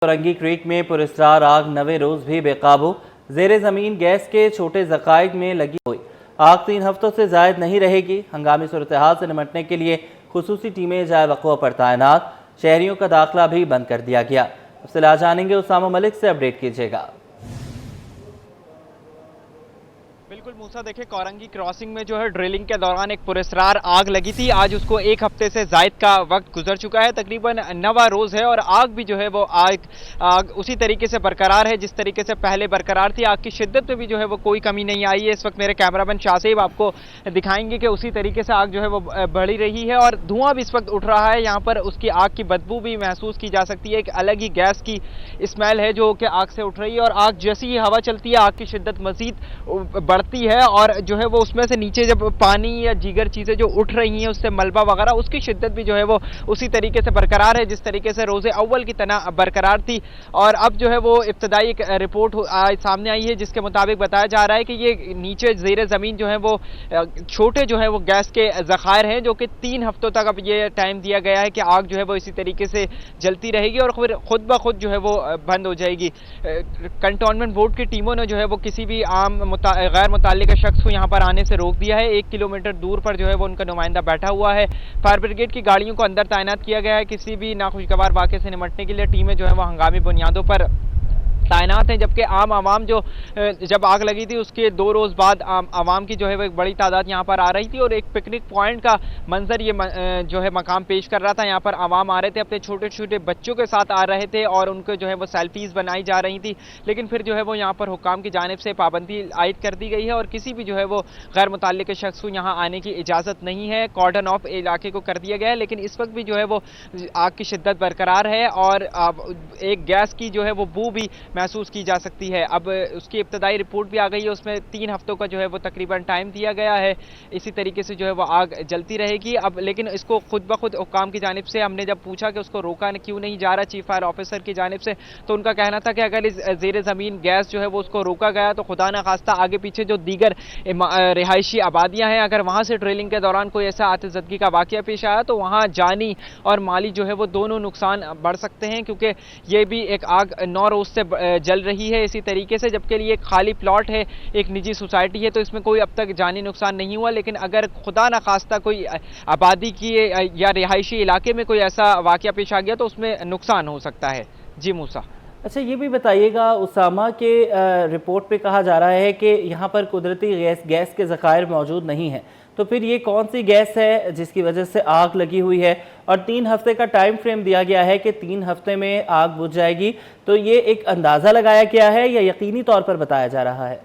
Orangi creek में पुरस्कार आग नवे रोज भी बेकाबू। जेर जमीन गैस के छोटे ज़खायर में लगी हुई आग 3 हफ्तों से जायद नहीं रहेगी। हंगामी सूरत-ए-हाल से निपटने के लिए खुसूसी टीमें जाए वक़्फ़ा पर तैनात। शहरियों का दाखिला भी बंद कर दिया गया। तफसीलात जानेंगे, उसामा मलिक से अपडेट कीजिएगा। बिल्कुल मूसा, देखिए कोरंगी क्रॉसिंग में जो है ड्रिलिंग के दौरान एक पुरस्कार आग लगी थी। आज उसको 1 हफ्ते से जायद का वक्त गुजर चुका है, तकरीबन 9वां रोज है और आग भी जो है वो आग उसी तरीके से बरकरार है जिस तरीके से पहले बरकरार थी। आग की शिद्दत में भी जो है वो कोई कमी नहीं आई है। इस वक्त मेरे कैमरामैन शाहसेब आपको दिखाएंगे कि उसी तरीके से आग जो है वो बढ़ी रही है और धुआं भी इस वक्त उठ रहा है। यहाँ पर उसकी आग की बदबू भी महसूस की जा सकती है। एक अलग ही गैस की स्मेल है जो कि आग से उठ रही है और आग जैसी ही हवा चलती है आग की शिद्दत मजीद बढ़ती है और जो है वो उसमें से नीचे जब पानी या दीगर चीजें जो उठ रही हैं उससे मलबा वगैरह, उसकी शिद्दत भी जो है वो उसी तरीके से बरकरार है जिस तरीके से रोजे अव्वल की तरह बरकरार थी। और अब जो है वो इब्तदाई एक रिपोर्ट सामने आई है जिसके मुताबिक बताया जा रहा है कि ये नीचे जेर जमीन जो है वो छोटे जो है वो गैस के ज़खायर हैं जो कि 3 हफ्तों तक अब ये टाइम दिया गया है कि आग जो है वो इसी तरीके से जलती रहेगी और फिर खुद ब खुद जो है वो बंद हो जाएगी। कंटोनमेंट बोर्ड की टीमों ने जो है वो किसी भी आम गैर मुताल्लिक़ शख्स को यहाँ पर आने से रोक दिया है। 1 किलोमीटर दूर पर जो है वो उनका नुमाइंदा बैठा हुआ है। फायर ब्रिगेड की गाड़ियों को अंदर तैनात किया गया है। किसी भी नाखुशगवार वाक़े से निपटने के लिए टीमें जो है वो हंगामी बुनियादों पर तैनात हैं। जबकि आम आवाम जो जब आग लगी थी उसके 2 रोज़ बाद आवाम की जो है वो एक बड़ी तादाद यहाँ पर आ रही थी और एक पिकनिक पॉइंट का मंजर ये जो है मकाम पेश कर रहा था। यहाँ पर आवाम आ रहे थे, अपने छोटे छोटे बच्चों के साथ आ रहे थे और उनको जो है वो सेल्फीज़ बनाई जा रही थी। लेकिन फिर जो है वो यहाँ पर हुक्काम की जानिब से पाबंदी आयद कर दी गई है और किसी भी जो है वो गैर मुताल्लिक़ शख्स को यहाँ आने की इजाज़त नहीं है। कॉर्डन ऑफ इलाके को कर दिया गया है, लेकिन इस वक्त भी जो है वो आग की शिद्दत बरकरार है और एक गैस की जो है वो बू भी महसूस की जा सकती है। अब उसकी इब्तदाई रिपोर्ट भी आ गई है, उसमें 3 हफ्तों का जो है वो तकरीबन टाइम दिया गया है। इसी तरीके से जो है वो आग जलती रहेगी। अब लेकिन इसको खुद ब खुद हुक्काम की जानिब से हमने जब पूछा कि उसको रोका क्यों नहीं जा रहा चीफ फायर ऑफिसर की जानिब से, तो उनका कहना था कि अगर इस ज़ेर ज़मीन गैस जो है वो उसको रोका गया तो खुदा न खास्ता आगे पीछे जो दीगर रिहायशी आबादियाँ हैं, अगर वहाँ से ड्रिलिंग के दौरान कोई ऐसा आतिशज़दगी का वाक़या पेश आया तो वहाँ जानी और माली जो है वो दोनों नुकसान बढ़ सकते हैं, क्योंकि ये भी एक आग 9 रोज़ से जल रही है इसी तरीके से। जबकि ये खाली प्लॉट है, एक निजी सोसाइटी है, तो इसमें कोई अब तक जानी नुकसान नहीं हुआ। लेकिन अगर खुदा न खास्ता कोई आबादी की या रिहायशी इलाके में कोई ऐसा वाक़या पेश आ गया तो उसमें नुकसान हो सकता है। जी मूसा। अच्छा, ये भी बताइएगा उसामा के रिपोर्ट पे कहा जा रहा है कि यहाँ पर कुदरती गैस के ज़खायर मौजूद नहीं है, तो फिर ये कौन सी गैस है जिसकी वजह से आग लगी हुई है? और 3 हफ्ते का टाइम फ्रेम दिया गया है कि 3 हफ्ते में आग बुझ जाएगी, तो ये एक अंदाज़ा लगाया गया है या यकीनी तौर पर बताया जा रहा है?